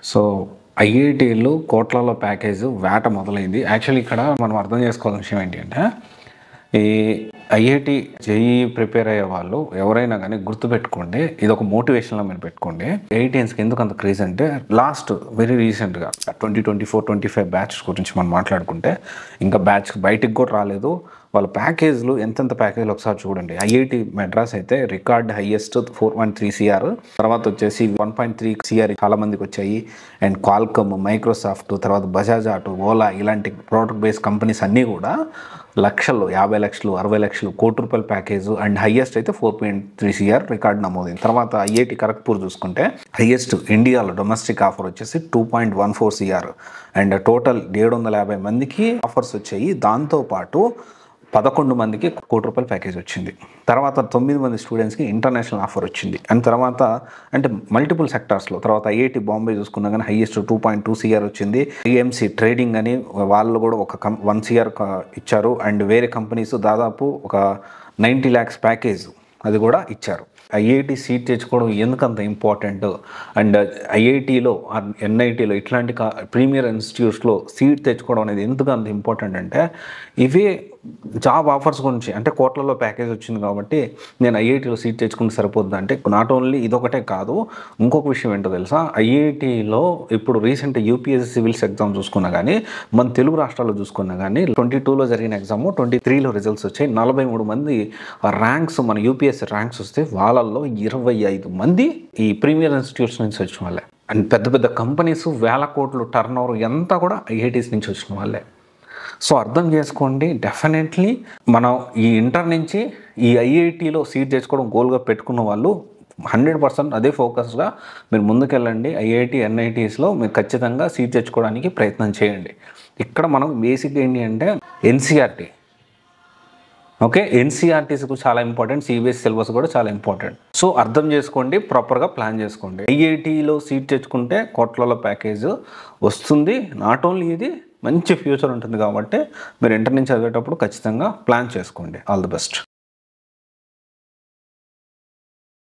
So ఐఐటీలు కోట్లలో package వేట మొదలైంది. యాక్చువల్లీ ఇక్కడ మనం అర్థం చేసుకోవాల్సిన విషయం ఏంటి అంటే, ఈ ఐఐటి జేఈఈ ప్రిపేర్ అయ్యే వాళ్ళు ఎవరైనా కానీ గుర్తుపెట్టుకోండి, ఇది ఒక మోటివేషన్లో మీరు పెట్టుకోండి. ఐఐటియన్స్కి ఎందుకు అంత క్రేజ్ అంటే, లాస్ట్ వెరీ రీసెంట్గా 2024-25 బ్యాచ్ గురించి మనం మాట్లాడుకుంటే, ఇంకా బ్యాచ్ బయటికి కూడా రాలేదు. వాళ్ళ ప్యాకేజ్లు ఎంతెంత ప్యాకేజ్లు ఒకసారి చూడండి. ఐఐటి మెడ్రాస్ అయితే రికార్డ్ హైయెస్ట్ 4.3 CR, తర్వాత వచ్చేసి 1.3 CR చాలా మందికి వచ్చాయి. అండ్ క్వాల్కమ్, మైక్రోసాఫ్ట్, తర్వాత బజాజ్ ఆటో, ఓలా ఇలాంటి ప్రోడక్ట్ బేస్డ్ కంపెనీస్ అన్నీ కూడా లక్షల్లో 50 లక్షలు, 60 లక్షలు, కోటి రూపాయల ప్యాకేజ్. అండ్ హైయెస్ట్ అయితే 4.3 CR రికార్డ్ నమోదైంది. తర్వాత ఐఐటి ఖరగ్పూర్ చూసుకుంటే హైయెస్ట్ ఇండియాలో డొమెస్టిక్ ఆఫర్ వచ్చేసి 2.14 CR. అండ్ టోటల్ 750 మందికి ఆఫర్స్ వచ్చాయి. దాంతోపాటు 11 మందికి కోటి రూపాయల ప్యాకేజ్ వచ్చింది. తర్వాత 9 మంది స్టూడెంట్స్కి ఇంటర్నేషనల్ ఆఫర్ వచ్చింది. అండ్ తర్వాత అంటే మల్టిపుల్ సెక్టార్స్లో తర్వాత ఐఐటి బాంబే చూసుకున్నా కానీ హైయెస్ట్ 2.2 CR వచ్చింది. ఐఎంసీ ట్రేడింగ్ అని వాళ్ళు కూడా ఒక 1 CR ఇచ్చారు. అండ్ వేరే కంపెనీస్ దాదాపు ఒక 90 lakhs ప్యాకేజ్ అది కూడా ఇచ్చారు. ఐఐటి సీట్ తెచ్చుకోవడం ఎందుకంత ఇంపార్టెంట్, అండ్ ఐఐటీలో ఎన్ఐటీలో ఇట్లాంటి ప్రీమియర్ ఇన్స్టిట్యూట్స్లో సీట్ తెచ్చుకోవడం అనేది ఎందుకు అంత ఇంపార్టెంట్ అంటే, ఇవే జాబ్ ఆఫర్స్ గురించి. అంటే కోట్లలో ప్యాకేజ్ వచ్చింది కాబట్టి నేను ఐఐటీలో సీట్ తెచ్చుకుంటే సరిపోద్ది అంటే, నాట్ ఓన్లీ ఇదొకటే కాదు, ఇంకొక విషయం ఏంటో తెలుసా, ఐఐటీలో ఇప్పుడు రీసెంట్ యూపీఎస్సీ సివిల్స్ ఎగ్జామ్ చూసుకున్నా కానీ, మన తెలుగు రాష్ట్రాల్లో చూసుకున్నా కానీ 22లో జరిగిన ఎగ్జామ్ 23లో రిజల్ట్స్ వచ్చాయి. 43 మంది ర్యాంక్స్, మన యూపీఎస్సీ ర్యాంక్స్ వస్తే వాళ్ళల్లో 25 మంది ఈ ప్రీమియర్ ఇన్స్టిట్యూట్స్ నుంచి వచ్చిన వాళ్ళే. అండ్ పెద్ద పెద్ద కంపెనీస్, వేల కోట్లు టర్న్ ఓవర్ ఎంత కూడా ఐఐటీస్ నుంచి వచ్చిన వాళ్ళే. సో అర్థం చేసుకోండి, డెఫినెట్లీ మనం ఈ ఇంటర్ నుంచి ఈ ఐఐటీలో సీట్ తెచ్చుకోవడం గోల్గా పెట్టుకున్న వాళ్ళు 100% అదే ఫోకస్గా మీరు ముందుకెళ్ళండి. ఐఐటి ఎన్ఐటీస్లో మీరు ఖచ్చితంగా సీట్ తెచ్చుకోవడానికి ప్రయత్నం చేయండి. ఇక్కడ మనం బేసిక్ ఏంటి అంటే ఎన్సీఆర్టీ, ఓకే, ఎన్సీఆర్టీస్ చాలా ఇంపార్టెంట్, సిబిఎస్ఈ సిలబస్ కూడా చాలా ఇంపార్టెంట్. సో అర్థం చేసుకోండి, ప్రాపర్గా ప్లాన్ చేసుకోండి. ఐఐటీలో సీట్ తెచ్చుకుంటే కోట్లలో ప్యాకేజ్ వస్తుంది. నాట్ ఓన్లీ ఇది మంచి ఫ్యూచర్ ఉంటుంది కాబట్టి మీరు ఇంటర్ నుంచి చదివేటప్పుడు ఖచ్చితంగా ప్లాన్ చేసుకోండి. All the best.